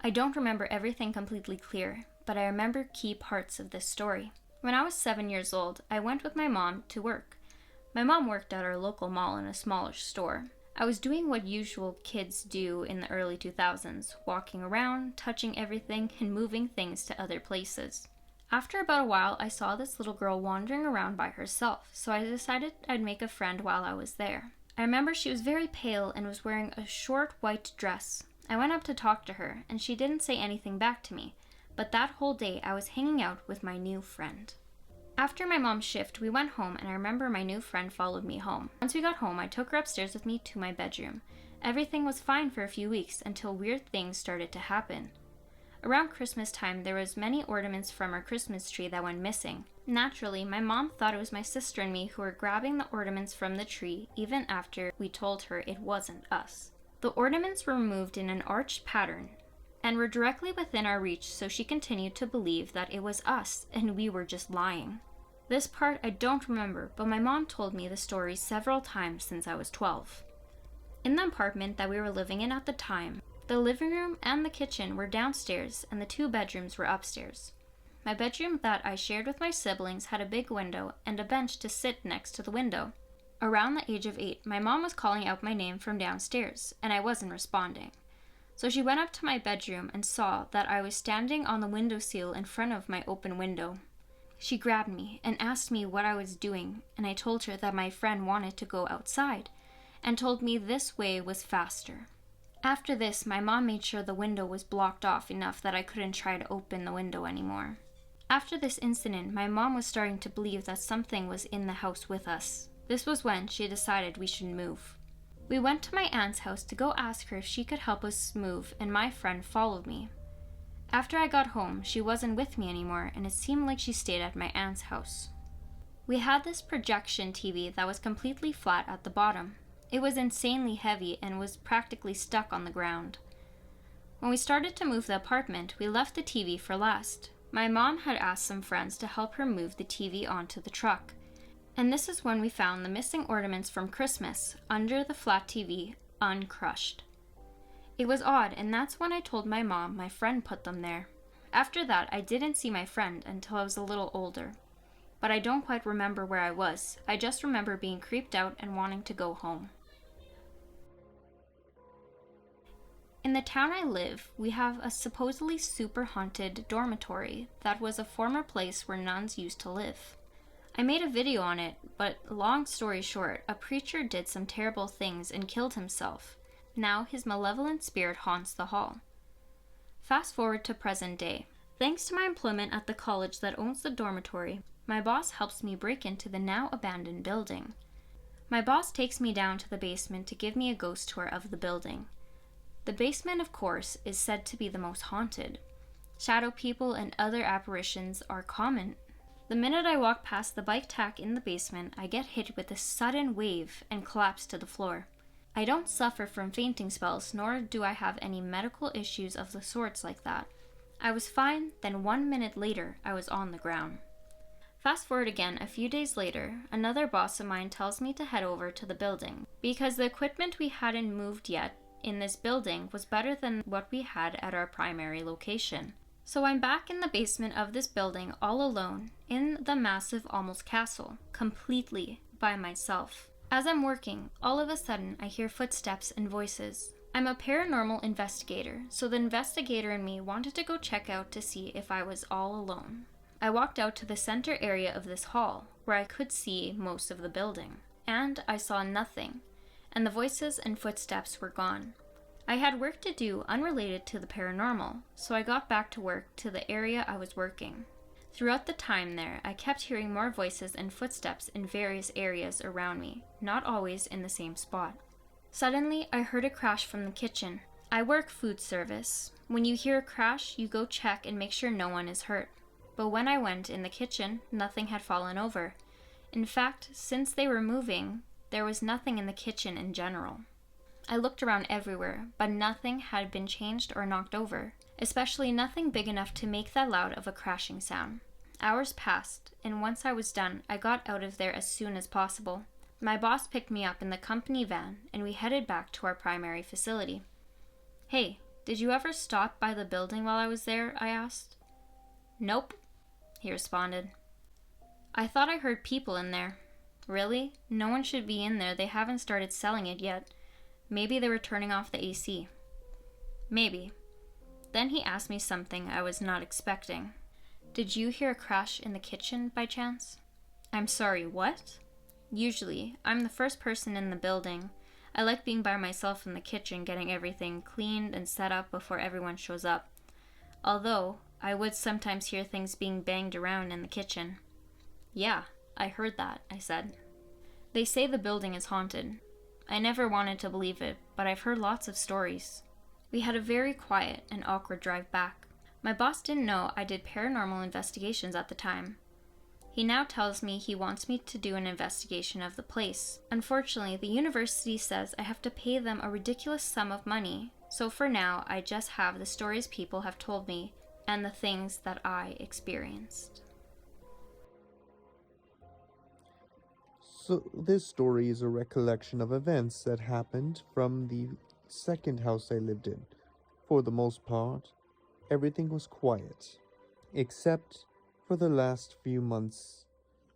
I don't remember everything completely clear, but I remember key parts of this story. When I was 7 years old, I went with my mom to work. My mom worked at our local mall in a smallish store. I was doing what usual kids do in the early 2000s, walking around, touching everything, and moving things to other places. After about a while, I saw this little girl wandering around by herself, so I decided I'd make a friend while I was there. I remember she was very pale and was wearing a short white dress. I went up to talk to her, and she didn't say anything back to me, but that whole day I was hanging out with my new friend. After my mom's shift, we went home, and I remember my new friend followed me home. Once we got home, I took her upstairs with me to my bedroom. Everything was fine for a few weeks until weird things started to happen. Around Christmas time, there was many ornaments from our Christmas tree that went missing. Naturally, my mom thought it was my sister and me who were grabbing the ornaments from the tree, even after we told her it wasn't us. The ornaments were removed in an arched pattern and were directly within our reach, so she continued to believe that it was us and we were just lying. This part I don't remember, but my mom told me the story several times since I was 12. In the apartment that we were living in at the time, the living room and the kitchen were downstairs and the 2 bedrooms were upstairs. My bedroom that I shared with my siblings had a big window and a bench to sit next to the window. Around the age of 8, my mom was calling out my name from downstairs, and I wasn't responding. So she went up to my bedroom and saw that I was standing on the windowsill in front of my open window. She grabbed me and asked me what I was doing, and I told her that my friend wanted to go outside, and told me this way was faster. After this, my mom made sure the window was blocked off enough that I couldn't try to open the window anymore. After this incident, my mom was starting to believe that something was in the house with us. This was when she decided we should move. We went to my aunt's house to go ask her if she could help us move, and my friend followed me. After I got home, she wasn't with me anymore, and it seemed like she stayed at my aunt's house. We had this projection TV that was completely flat at the bottom. It was insanely heavy and was practically stuck on the ground. When we started to move the apartment, we left the TV for last. My mom had asked some friends to help her move the TV onto the truck. And this is when we found the missing ornaments from Christmas under the flat TV, uncrushed. It was odd, and that's when I told my mom my friend put them there. After that, I didn't see my friend until I was a little older. But I don't quite remember where I was. I just remember being creeped out and wanting to go home. In the town I live, we have a supposedly super haunted dormitory that was a former place where nuns used to live. I made a video on it, but long story short, a preacher did some terrible things and killed himself. Now his malevolent spirit haunts the hall. Fast forward to present day. Thanks to my employment at the college that owns the dormitory, my boss helps me break into the now abandoned building. My boss takes me down to the basement to give me a ghost tour of the building. The basement, of course, is said to be the most haunted. Shadow people and other apparitions are common. The minute I walk past the bike tack in the basement, I get hit with a sudden wave and collapse to the floor. I don't suffer from fainting spells, nor do I have any medical issues of the sorts like that. I was fine, then 1 minute later, I was on the ground. Fast forward again, a few days later, another boss of mine tells me to head over to the building, because the equipment we hadn't moved yet in this building was better than what we had at our primary location. So I'm back in the basement of this building all alone, in the massive almost castle, completely by myself. As I'm working, all of a sudden I hear footsteps and voices. I'm a paranormal investigator, so the investigator in me wanted to go check out to see if I was all alone. I walked out to the center area of this hall, where I could see most of the building, and I saw nothing, and the voices and footsteps were gone. I had work to do unrelated to the paranormal, so I got back to work to the area I was working. Throughout the time there, I kept hearing more voices and footsteps in various areas around me, not always in the same spot. Suddenly, I heard a crash from the kitchen. I work food service. When you hear a crash, you go check and make sure no one is hurt. But when I went in the kitchen, nothing had fallen over. In fact, since they were moving, there was nothing in the kitchen in general. I looked around everywhere, but nothing had been changed or knocked over, especially nothing big enough to make that loud of a crashing sound. Hours passed, and once I was done, I got out of there as soon as possible. My boss picked me up in the company van, and we headed back to our primary facility. "Hey, Did you ever stop by the building while I was there? I asked. Nope, he responded. I thought I heard people in there. Really? No one should be in there. They haven't started selling it yet. Maybe they were turning off the AC. Maybe. Then he asked me something I was not expecting. Did you hear a crash in the kitchen by chance? I'm sorry, what? Usually, I'm the first person in the building. I like being by myself in the kitchen, getting everything cleaned and set up before everyone shows up. Although, I would sometimes hear things being banged around in the kitchen. Yeah, I heard that, I said. They say the building is haunted. I never wanted to believe it, but I've heard lots of stories. We had a very quiet and awkward drive back. My boss didn't know I did paranormal investigations at the time. He now tells me he wants me to do an investigation of the place. Unfortunately, the university says I have to pay them a ridiculous sum of money, so for now I just have the stories people have told me and the things that I experienced. So this story is a recollection of events that happened from the second house I lived in. For the most part, everything was quiet, except for the last few months,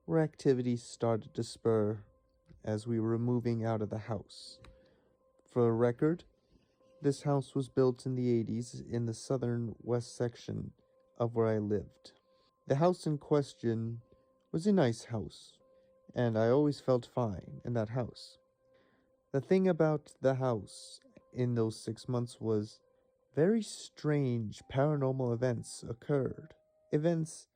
where activities started to spur as we were moving out of the house. For the record, this house was built in the 80s in the southern west section of where I lived. The house in question was a nice house, and I always felt fine in that house. The thing about the house in those 6 months was very strange paranormal events occurred. Events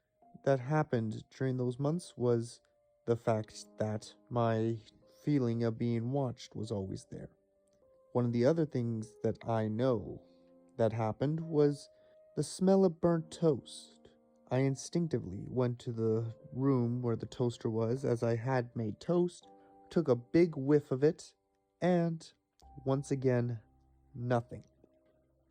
that happened during those months was the fact that my feeling of being watched was always there. One of the other things that I know that happened was the smell of burnt toast. I instinctively went to the room where the toaster was, as I had made toast, took a big whiff of it, and once again, nothing.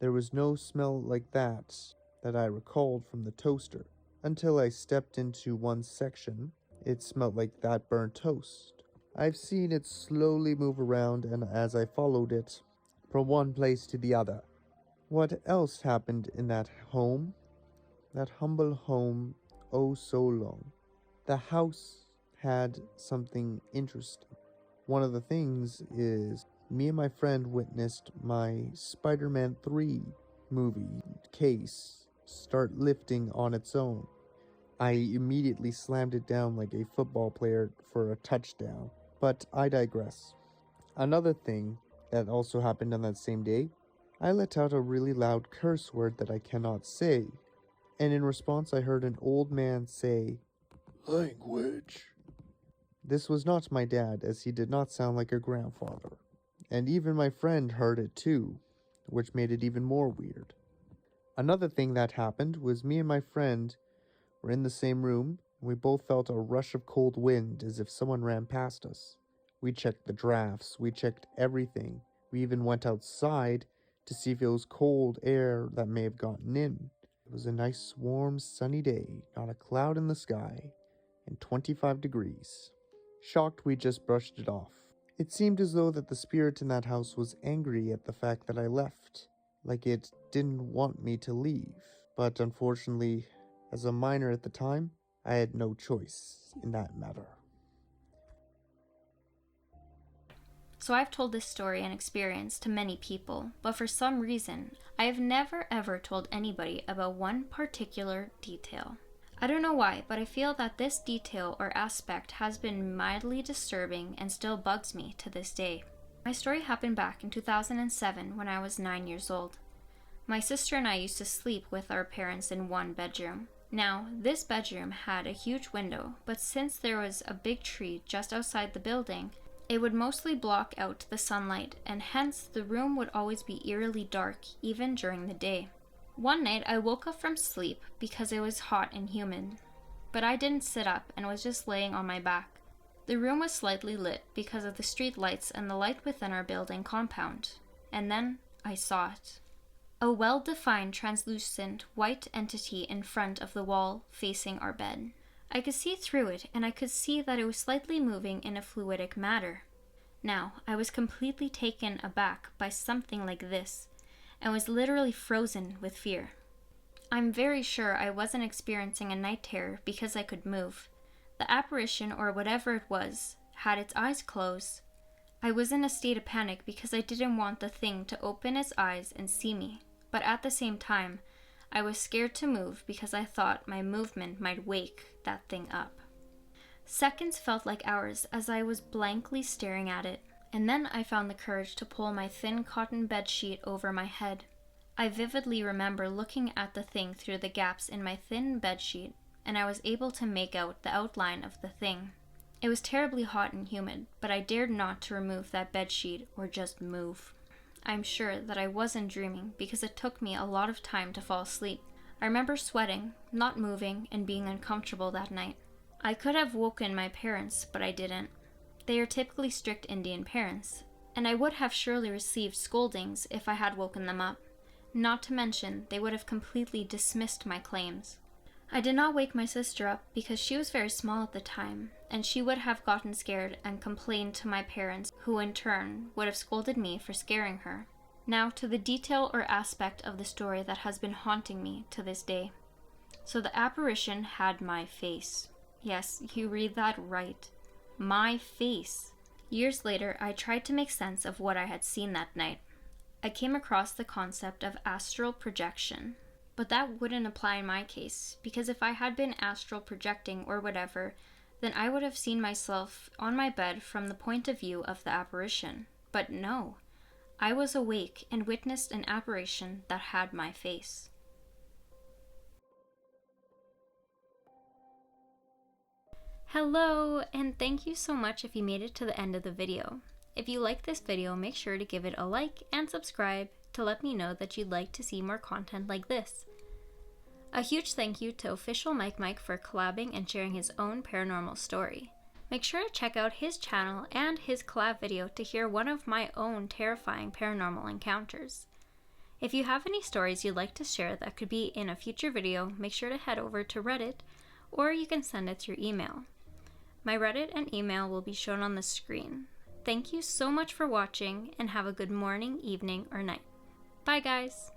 There was no smell like that I recalled from the toaster. Until I stepped into one section, it smelled like that burnt toast. I've seen it slowly move around, and as I followed it from one place to the other. What else happened in that home? That humble home, oh so long. The house had something interesting. One of the things is me and my friend witnessed my Spider-Man 3 movie case start lifting on its own. I immediately slammed it down like a football player for a touchdown, but I digress. Another thing that also happened on that same day, I let out a really loud curse word that I cannot say, and in response I heard an old man say, "Language." This was not my dad, as he did not sound like a grandfather. And even my friend heard it too, which made it even more weird. Another thing that happened was me and my friend were in the same room, and we both felt a rush of cold wind as if someone ran past us. We checked the drafts, we checked everything. We even went outside to see if it was cold air that may have gotten in. It was a nice, warm, sunny day, not a cloud in the sky, and 25 degrees. Shocked, we just brushed it off. It seemed as though that the spirit in that house was angry at the fact that I left, like it didn't want me to leave. But unfortunately, as a minor at the time, I had no choice in that matter. So I've told this story and experience to many people, but for some reason, I have never ever told anybody about one particular detail. I don't know why, but I feel that this detail or aspect has been mildly disturbing and still bugs me to this day. My story happened back in 2007 when I was 9 years old. My sister and I used to sleep with our parents in one bedroom. Now, this bedroom had a huge window, but since there was a big tree just outside the building, it would mostly block out the sunlight, and hence the room would always be eerily dark, even during the day. One night I woke up from sleep because it was hot and humid, but I didn't sit up and was just laying on my back. The room was slightly lit because of the street lights and the light within our building compound, and then I saw it. A well-defined translucent white entity in front of the wall facing our bed. I could see through it, and I could see that it was slightly moving in a fluidic matter. Now, I was completely taken aback by something like this, and was literally frozen with fear. I'm very sure I wasn't experiencing a night terror because I could move. The apparition, or whatever it was, had its eyes closed. I was in a state of panic because I didn't want the thing to open its eyes and see me, but at the same time, I was scared to move because I thought my movement might wake that thing up. Seconds felt like hours as I was blankly staring at it, and then I found the courage to pull my thin cotton bedsheet over my head. I vividly remember looking at the thing through the gaps in my thin bedsheet, and I was able to make out the outline of the thing. It was terribly hot and humid, but I dared not to remove that bedsheet or just move. I'm sure that I wasn't dreaming because it took me a lot of time to fall asleep. I remember sweating, not moving, and being uncomfortable that night. I could have woken my parents, but I didn't. They are typically strict Indian parents, and I would have surely received scoldings if I had woken them up. Not to mention, they would have completely dismissed my claims. I did not wake my sister up because she was very small at the time, and she would have gotten scared and complained to my parents, who in turn would have scolded me for scaring her. Now to the detail or aspect of the story that has been haunting me to this day. So the apparition had my face. Yes, you read that right. My face. Years later, I tried to make sense of what I had seen that night. I came across the concept of astral projection. But that wouldn't apply in my case, because if I had been astral projecting or whatever, then I would have seen myself on my bed from the point of view of the apparition. But no, I was awake and witnessed an apparition that had my face. Hello, and thank you so much if you made it to the end of the video. If you like this video, make sure to give it a like and subscribe to let me know that you'd like to see more content like this. A huge thank you to OfficialMike Mike for collabing and sharing his own paranormal story. Make sure to check out his channel and his collab video to hear one of my own terrifying paranormal encounters. If you have any stories you'd like to share that could be in a future video, make sure to head over to Reddit, or you can send it through email. My Reddit and email will be shown on the screen. Thank you so much for watching, and have a good morning, evening, or night. Bye guys!